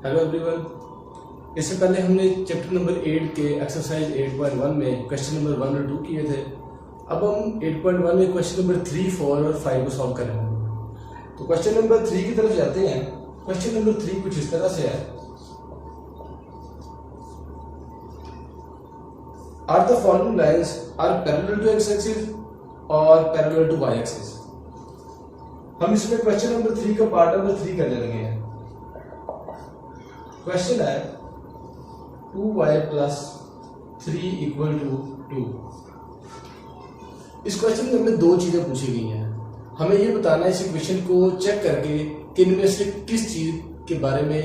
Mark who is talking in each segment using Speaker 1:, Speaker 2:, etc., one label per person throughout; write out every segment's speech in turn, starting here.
Speaker 1: Hello everyone. इससे पहले हमने चैप्टर नंबर 8 के एक्सरसाइज 8.1 में क्वेश्चन नंबर 1 और 2 किए थे। अब हम 8.1 में क्वेश्चन नंबर 3, 4 और 5 को सॉल्व करेंगे। तो क्वेश्चन नंबर 3 की तरफ जाते हैं। क्वेश्चन नंबर 3 कुछ इस तरह से है, are the following lines are parallel to X axis और पैरेलल टू वाई एक्सिस। हम इसमें क्वेश्चन नंबर 3 का पार्ट नंबर 3 करने लगे हैं। क्वेश्चन है 2y प्लस 3 इक्वल टू 2। इस क्वेश्चन में हमें दो चीजें पूछी गई हैं। हमें यह बताना है इस इक्वेशन को चेक करके कि इनमें से किस चीज के बारे में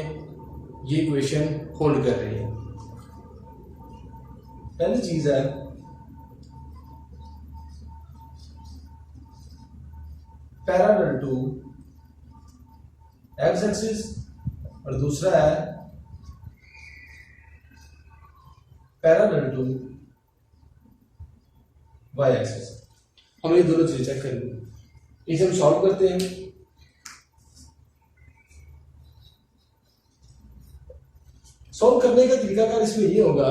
Speaker 1: ये इक्वेशन होल्ड कर रही है। पहली चीज है पैरेलल टू एक्स एक्सिस और दूसरा है पैरेलल टू वाई एक्सिस। हम ये दोनों चीजें चेक करेंगे। इसे हम सॉल्व करते हैं। सॉल्व करने का तरीकाकार इसमें ये होगा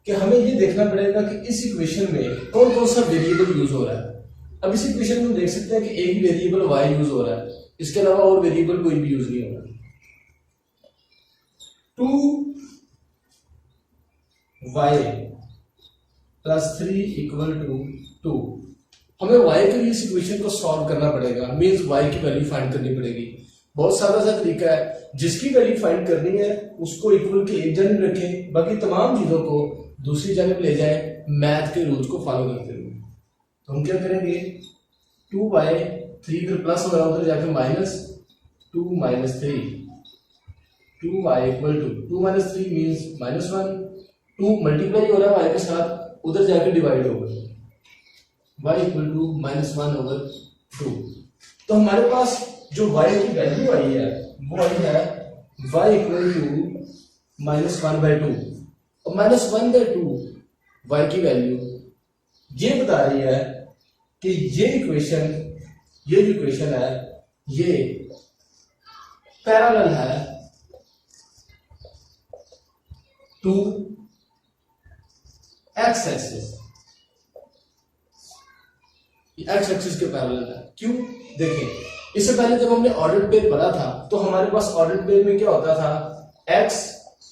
Speaker 1: कि हमें ये देखना पड़ेगा कि इस इक्वेशन में कौन कौन सा वेरिएबल यूज हो रहा है। अब इस इक्वेशन में हम देख सकते हैं कि एक वेरिएबल y यूज हो रहा है, इसके अलावा और वेरिएबल कोई भी यूज नहीं हो रहा। 2y plus 3 equal to 2। हमें y के लिए इस इक्वेशन को सॉल्व करना पड़ेगा, मींस y की वैल्यू फाइंड करनी पड़ेगी। बहुत सादा सा तरीका है, जिसकी वैल्यू फाइंड करनी है उसको इक्वल के एक जानब रखें, बाकी तमाम चीजों को दूसरी जानब ले जाएं मैथ के रूल्स को फॉलो करते हुए। तो हम क्या करेंगे, 2y 3 इधर प्लस हो रहा है, उधर जाके minus 2 minus 3, 2y equal to 2 minus 3 means minus 1। 2 multiply हो रहा है y के साथ, उधर जाके डिवाइड होगा, y equal to minus 1 over 2। तो हमारे पास जो y की वैल्यू आई है वो आई है y इक्वल टू माइनस 1/2। और माइनस 1/2 y की वैल्यू ये बता रही है कि ये जो इक्वेशन है ये पैरेलल है to X axis. X axis के पैरेलल है। क्यों? देखें, इससे पहले जब हमने ऑर्डर्ड पेयर पढ़ा था तो हमारे पास ऑर्डर्ड पेयर में क्या होता था, x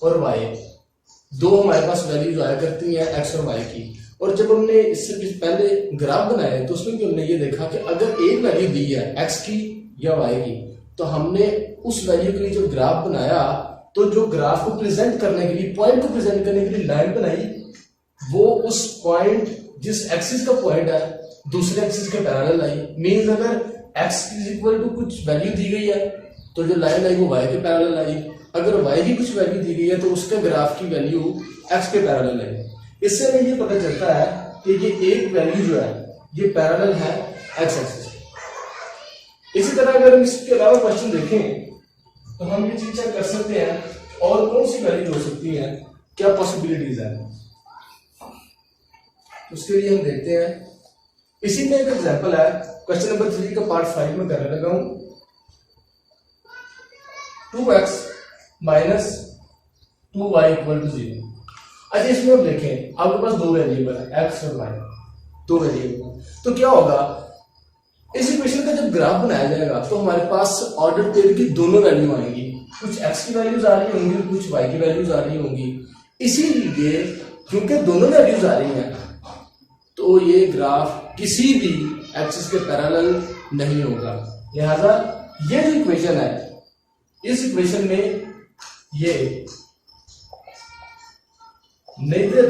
Speaker 1: और y दो हमारे पास वैल्यूज आया करती हैं x और y की। और जब हमने इससे पहले ग्राफ बनाए तो उसमें भी हमने ये देखा कि अगर एक वैल्यू दी है x की या y की, तो हमने उस वैल्यू के लिए जो ग्राफ बनाया, तो जो ग्राफ को प्रेजेंट करने के लिए, पॉइंट को प्रेजेंट करने के लिए लाइन बनाई, वो उस पॉइंट जिस एक्सिस का पॉइंट है दूसरे एक्सिस के पैरेलल आई। मींस अगर x इज इक्वल टू कुछ वैल्यू दी गई है तो जो लाइन आई वो y के पैरेलल आई। अगर y की कुछ वैल्यू दी गई है तो उसके ग्राफ की वैल्यू x के पैरेलल आई। इससे हमें ये पता चलता है कि ये एक वैल्यू जो है ये पैरेलल है x एक्सिस। इसी तरह अगर हम इसके अलावा क्वेश्चन देखें तो हम ये चीज चेक कर सकते हैं और कौन सी वैल्यू हो सकती है, क्या पॉसिबिलिटीज है। उसके लिए हम देखते हैं, इसी में एक एग्जांपल है क्वेश्चन नंबर 3 का पार्ट 5 में करने लगा हूं। 2x minus 2y equal to 0। अच्छा, इसमें हम देखें आपके पास दो वेरिएबल है x और y, दो वेरिएबल। तो क्या होगा, इस इक्वेशन का जब ग्राफ बनाया जाएगा तो हमारे पास ऑर्डर पेयर की दोनों वैल्यू आएंगी, कुछ x की वैल्यूज आ रही होंगी, कुछ y की वैल्यूज आ रही होंगी। इसीलिए क्योंकि दोनों वैल्यूज आ रही हैं तो ये ग्राफ किसी भी एक्सिस के पैरेलल नहीं होगा। लिहाजा ये जो इक्वेशन है, इस इक्वेशन में ये neither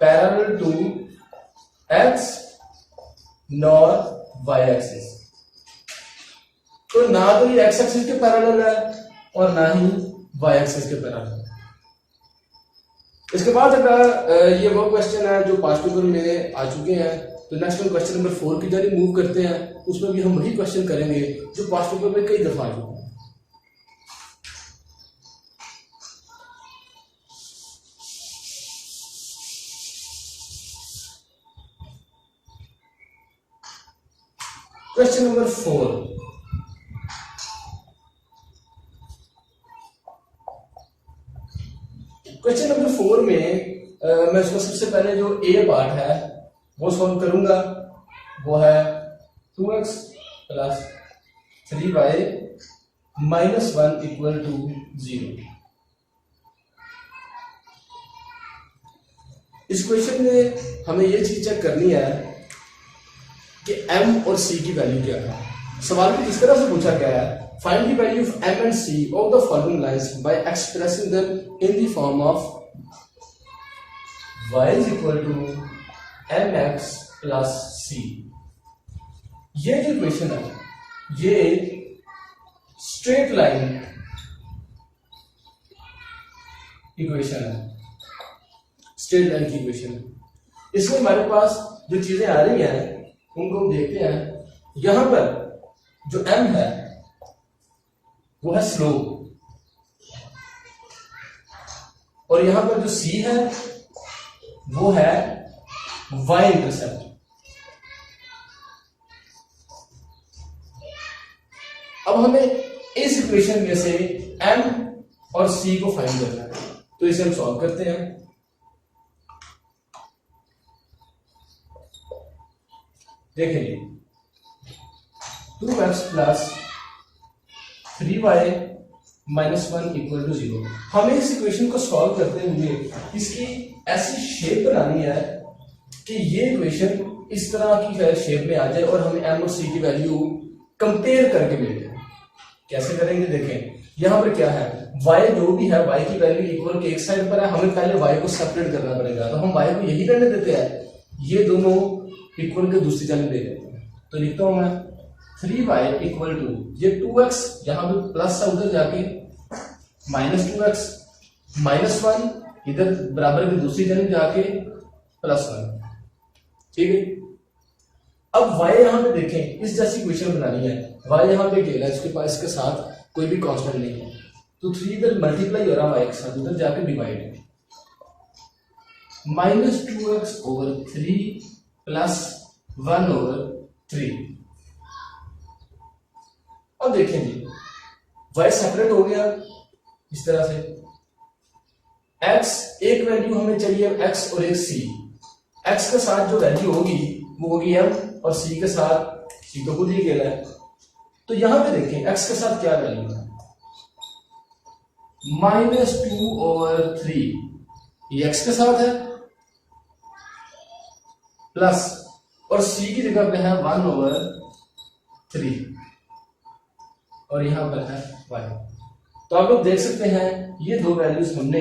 Speaker 1: parallel to x nor y axis। तो ना तो ये x एक्सिस के पैरेलल है और ना ही y एक्सिस के पैरेलल है। इसके बाद अगर ये वो क्वेश्चन है जो पास्ट पेपर में आ चुके हैं, तो नेक्स्ट हम क्वेश्चन नंबर 4 की जारी मूव करते हैं। उसमें भी हम वही क्वेश्चन करेंगे जो पास्ट पेपर में कई दफा आ चुके हैं। क्वेश्चन नंबर 4, क्वेश्चन नंबर 4 में मैं इसको सबसे पहले जो ए पार्ट है वो सॉल्व करूंगा, वो है 2x plus 3y minus 1 equal to 0। इस क्वेश्चन में हमें ये चीज चेक करनी है कि m और c की वैल्यू क्या है। सवाल में किस तरह से पूछा गया है, find the value of m and c of the following lines by expressing them in the form of y is equal to mx plus c। ये जो इक्वेशन है ये स्ट्रेट लाइन इक्वेशन है, स्ट्रेट लाइन की equation है। इसमें हमारे पास जो चीजें आ रही हैं उनको हम देखते हैं। यहां पर जो m है वो है स्लोप, और यहां पर जो c है वो है y इंटरसेप्ट। अब हमें इस इक्वेशन में से m और c को फाइंड करना है, तो इसे हम सॉल्व करते हैं। देखिए 2x plus 3y minus 1 equal to 0। हमें इस इक्वेशन को सॉल्व करते हुए इसकी ऐसी शेप बनानी है कि ये इक्वेशन इस तरह की शेप में आ जाए और हमें m और c की वैल्यू कंपेयर करके मिले। कैसे करेंगे, देखें यहां पर क्या है, y जो भी है y की वैल्यू इक्वल के एक साइड पर है, हमें पहले y को सेपरेट करना पड़ेगा। तो हम y को यही रहने देते हैं, ये दोनों इक्वल के दूसरी जानब ले लेते हैं। तो लिखता हूं मैं 3y इक्वल टू ये 2x यहां पे प्लस है, उधर जाके माइनस 2x माइनस 1 इधर बराबर की दूसरी जानब जाके प्लस 1। ठीक है, अब y यहां पे देखें इस जैसी इक्वेशन बनानी है। y यहां पे घेरा है, इसके पास इसके साथ कोई भी कांस्टेंट नहीं है, तो 3 इधर मल्टीप्लाई हो रहा है y के साथ, उधर जाके divide minus 2x over 3 plus 1 over 3। अब देखें जी y सेपरेट हो गया इस तरह से, x एक वैल्यू हमें चाहिए x और एक c, x के साथ जो वैल्यू होगी वो होगी m और c के साथ c तो खुद ही गेला है। तो यहां पे देखें x के साथ क्या वैल्यू है, माइनस 2 ओवर 3, ये x के साथ है, प्लस और c की जगह पे है 1 ओवर 3 और यहां पर है y। तो आप लोग देख सकते हैं ये दो वैल्यूज हमने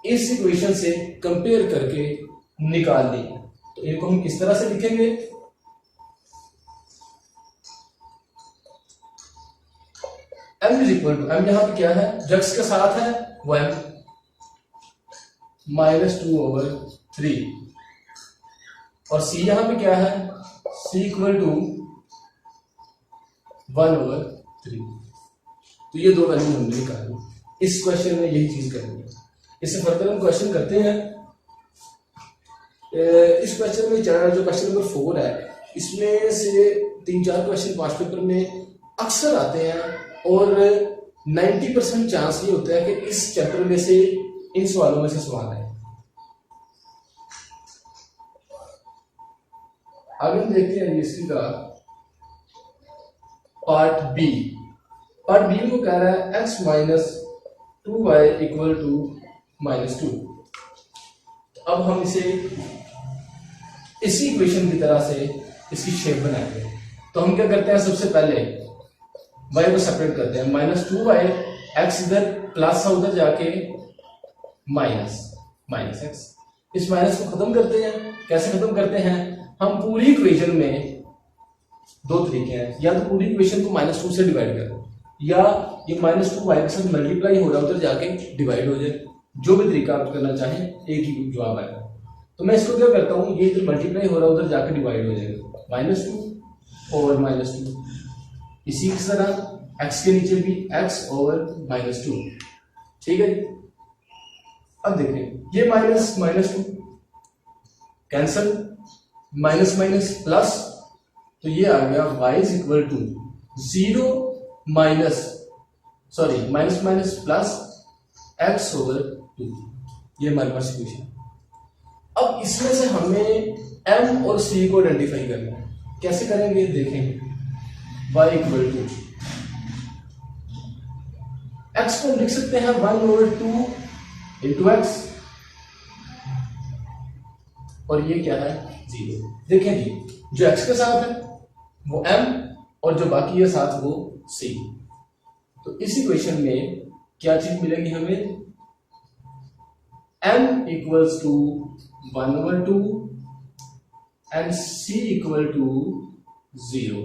Speaker 1: इस इक्वेशन से कंपेयर करके निकाल ली। तो इनको हम किस तरह से लिखेंगे, m is equal to m यहां पे क्या है, जो x के साथ है वो m माइनस 2 ओवर 3 और c यहां पे क्या है, c इक्वल टू 1 ओवर 3। तो ये दो वैल्यू हमने निकाली। इस क्वेश्चन में यही चीज करनी है। इससे फर्दर हम क्वेश्चन करते हैं। इस क्वेश्चन में जो क्वेश्चन नंबर 4 है, इसमें से 3-4 क्वेश्चन पांच पेपर में अक्सर आते हैं और 90% चांस ये होता है कि इस चैप्टर में से इन सवालों में से सवाल है। आगे हम देखते हैं इसकी का पार्ट बी। पार्ट बी में कह रहा है x minus 2y equal to minus 2। अब हम इसे इसी इक्वेशन की तरह से इसकी शेप बनाएंगे। तो हम क्या करते हैं, सबसे पहले y को सेपरेट करते हैं, माइनस 2y, x इधर प्लस है, उधर जाके माइनस x। इस माइनस को खत्म करते हैं। कैसे खत्म करते हैं, हम पूरी इक्वेशन में दो तरीके हैं, या तो पूरी इक्वेशन को माइनस 2 से डिवाइड करें, या ये माइनस 2 y के साथ मल्टीप्लाई हो रहा है उधर जाके डिवाइड हो जाए। जो भी तरीका आप करना चाहें एक ही जवाब आएगा। तो मैं इसको क्या करता हूं, ये इधर मल्टीप्लाई हो रहा है उधर जाके डिवाइड हो जाएगा, माइनस 2 ओवर माइनस 2। इसी तरह x के नीचे भी x ओवर माइनस 2। ठीक है, अब देखें ये minus minus 2 cancel, minus minus plus, तो ये आ गया y is equal to 0 minus minus plus x over 2। ये हमारे पास इक्वेशन। अब इसमें से हमें m और c को आइडेंटिफाई करना है। कैसे करेंगे देखेंगे। y इक्वल टू x को हम लिख सकते हैं 1/2 इंटू एक्स, और ये क्या है 0। देखें जी, जो x के साथ है वो m और जो बाकी है साथ वो c। तो इस इक्वेशन में क्या चीज मिलेगी हमें, m equals to 1/2 and c equal to 0।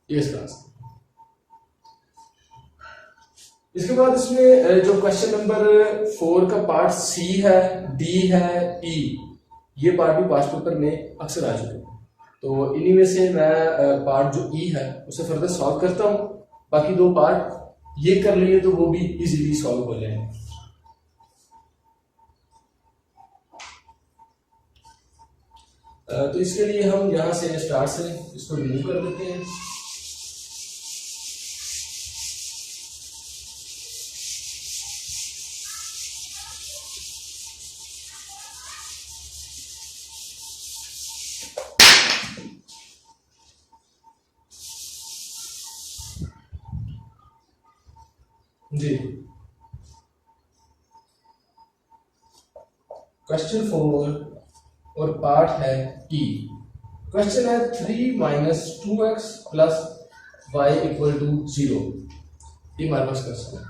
Speaker 1: ये इसका आंसर। इसके बाद इसमें जो क्वेश्चन नंबर 4 का पार्ट सी है, डी है, ई, ये पार्ट भी पास्ट पेपर में अक्सर आ चुके हैं। तो इन्हीं में से मैं पार्ट जो ई है उसे फर्दर सॉल्व करता हूं। बाकी दो पार्ट ये कर लिए तो वो भी इजीली सॉल्व हो जाएंगे। तो इसके लिए हम यहां से स्टार्ट से इसको रिमूव कर देते हैं। जी, क्वेश्चन 4 और पार्ट है ई। क्वेश्चन है 3 minus 2x plus y equal to 0। ये हमारे पास क्वेश्चन है।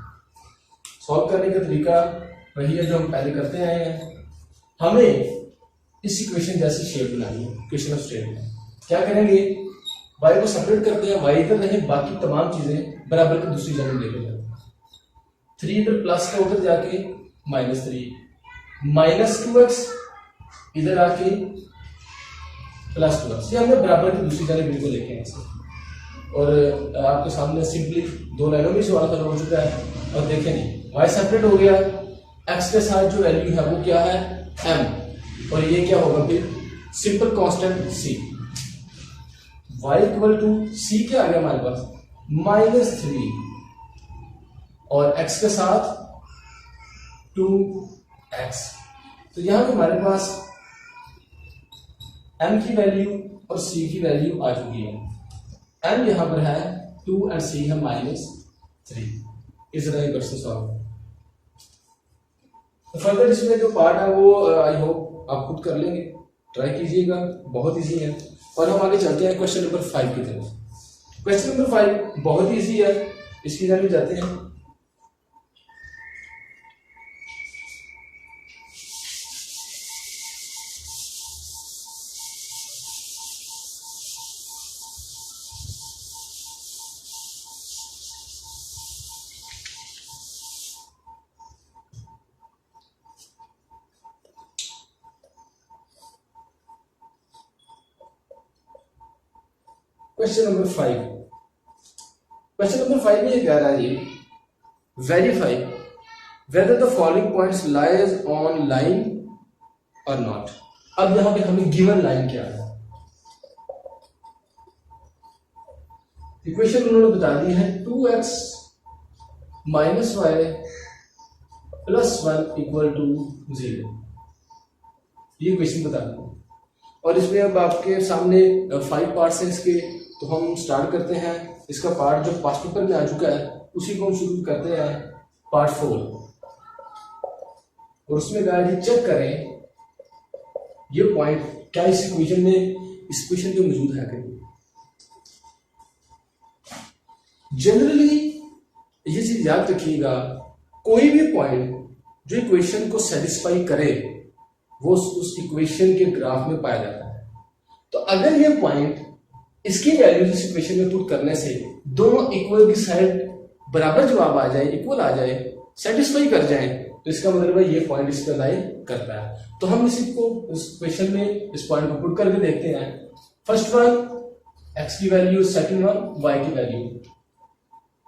Speaker 1: सॉल्व करने का तरीका वही है जो हम पहले करते आए हैं। हमें इस इक्वेशन जैसी शेप बनानी है, इक्वेशन ऑफ स्टेट। क्या करेंगे, y को सेपरेट करते हैं, y इधर रहे, बाकी तमाम चीजें बराबर की दूसरी जगह लेके जाते हैं। 3 इधर प्लस का उधर जाके -3, माइनस 2x इधर आके प्लस 2x, ये हमने बराबर की दूसरी जगह बिल्कुल लेके आए ऐसे। और आपके सामने सिंपली 2 लाइनों में सवाल खत्म हो चुका है। और देखें नहीं, y सेपरेट हो गया, x के साथ जो वैल्यू है वो क्या है m, और ये क्या होगा फिर simple constant c। y equal to c क्या आ गया हमारे पास -3, और x के साथ 2x। तो यहां पे हमारे पास m की वैल्यू और c की वैल्यू आ चुकी है। m यहां पर है 2 और c है -3। इस तरह ये क्वेश्चन सॉल्व। तो फर्दर इसमें जो पार्ट है वो आई होप आप खुद कर लेंगे, ट्राई कीजिएगा, बहुत इजी है। और हम आगे चलते हैं क्वेश्चन नंबर 5 की तरफ। क्वेश्चन नंबर 5 बहुत इजी है, इसकी जाने जाते हैं। Question number 5। क्वेश्चन नंबर 5 में ये कह रहा है जी, verify whether the following points lies on line or not. अब यहां पे हमें गिवन लाइन क्या है, इक्वेशन उन्होंने बता दी है 2x minus Y plus 1 equal to 0। ये इक्वेशन बता दी। और इसमें अब आपके सामने 5 पार्ट्स हैं इसके, तो हम स्टार्ट करते हैं। इसका पार्ट जो पास्ट पेपर में आ चुका है उसी को हम शुरू करते हैं, पार्ट 4। और उसमें गाइस चेक करें ये पॉइंट क्या इस इक्वेशन में, इस इक्वेशन के मौजूद है कि जनरली ये चीज याद रखिएगा, कोई भी पॉइंट जो इक्वेशन को सेटिस्फाई करे वो उस इक्वेशन के ग्राफ में पाया जाता है। तो अगर ये पॉइंट इसकी वैल्यू इस इक्वेशन में पुट करने से दोनों इक्वल की साइड बराबर जवाब आ जाए, इक्वल आ जाए, सेटिस्फाई कर जाए, तो इसका मतलब है ये पॉइंट इस पर लाई करता है। तो हम इस इक्वेशन में इस पॉइंट को पुट करके देखते हैं। फर्स्ट वन x की वैल्यू, सेकंड वन y की वैल्यू,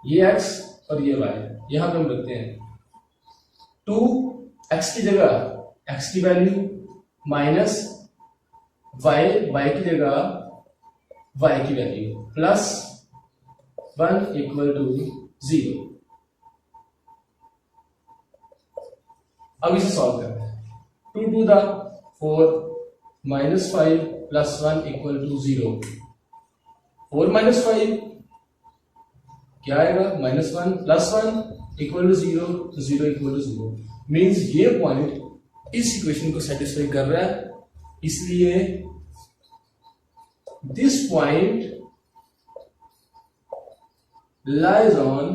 Speaker 1: ये x और ये y यहां पे हम रखते हैं। 2x की जगह x की वैल्यू माइनस y की जगह y की वैल्यू प्लस 1 इक्वल टू 0। अब इसे सॉल्व करते हैं। 2 to the 4 minus 5 plus 1 equal to 0। 4 minus 5 क्या आएगा, -1 plus 1 equal to 0, 0 equal to 0। Means ये पॉइंट इस इक्वेशन को सेटिस्फाई कर रहा है, इसलिए this point lies on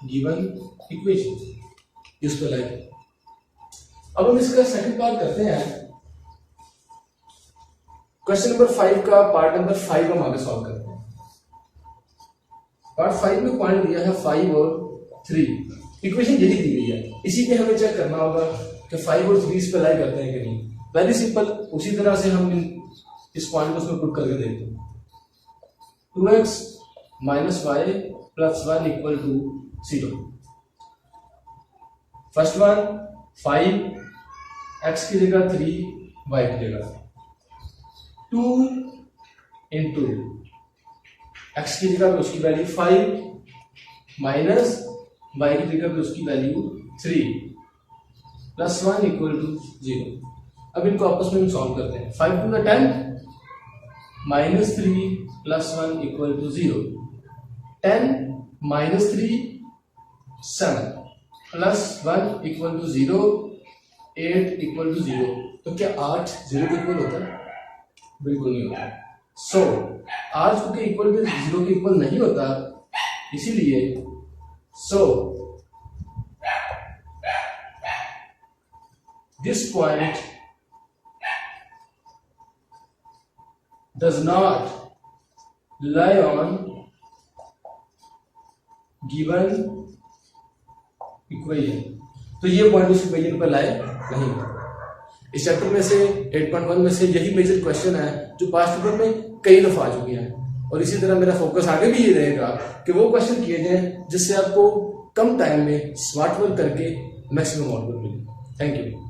Speaker 1: given equation। इस पर लाए। अब हम इसका सेकंड पार्ट करते हैं। क्वेश्चन नंबर 5 का पार्ट नंबर 5 हम आगे सॉल्व करते हैं। पार्ट 5 में पॉइंट दिया है 5 और 3, इक्वेशन यही दी गई है। इसी पे हमें चेक करना होगा कि 5 और 3 इस पे लाई करते हैं कि नहीं। वेरी सिंपल, उसी तरह से हम इस पॉइंट को उसमें पुट करके देखते हैं। 2x minus y plus 1 equal to 0। First one 5, x की जगह 3, y की जगह 2 इंटू x की जगह पे उसकी वैल्यू 5 माइनस y की जगह पे उसकी वैल्यू 3 प्लस 1 इक्वल टू 0। अब इनको आपस में हम सॉल्व करते हैं। 5 to the 10 minus 3 plus 1 equal to 0। 10 minus 3 7 plus 1 equal to 0, 8 equal to 0। तो क्या 8 0 के इक्वल होता है? बिल्कुल नहीं होता। सो 8 को के इक्वल टू 0 के इक्वल नहीं होता, इसीलिए so this point does not lie on given equation। तो ये पॉइंट उस इक्वेशन पर लाए नहीं। इस चैप्टर में से 8.1 में से यही मेजर क्वेश्चन है जो पास्ट पेपर में कई दफा आ चुके हैं, और इसी तरह मेरा फोकस आगे भी ये रहेगा कि वो क्वेश्चन किए जाएं जिससे आपको कम टाइम में स्मार्ट वर्क करके मैक्सिमम आउटपुट मिले। Thank you.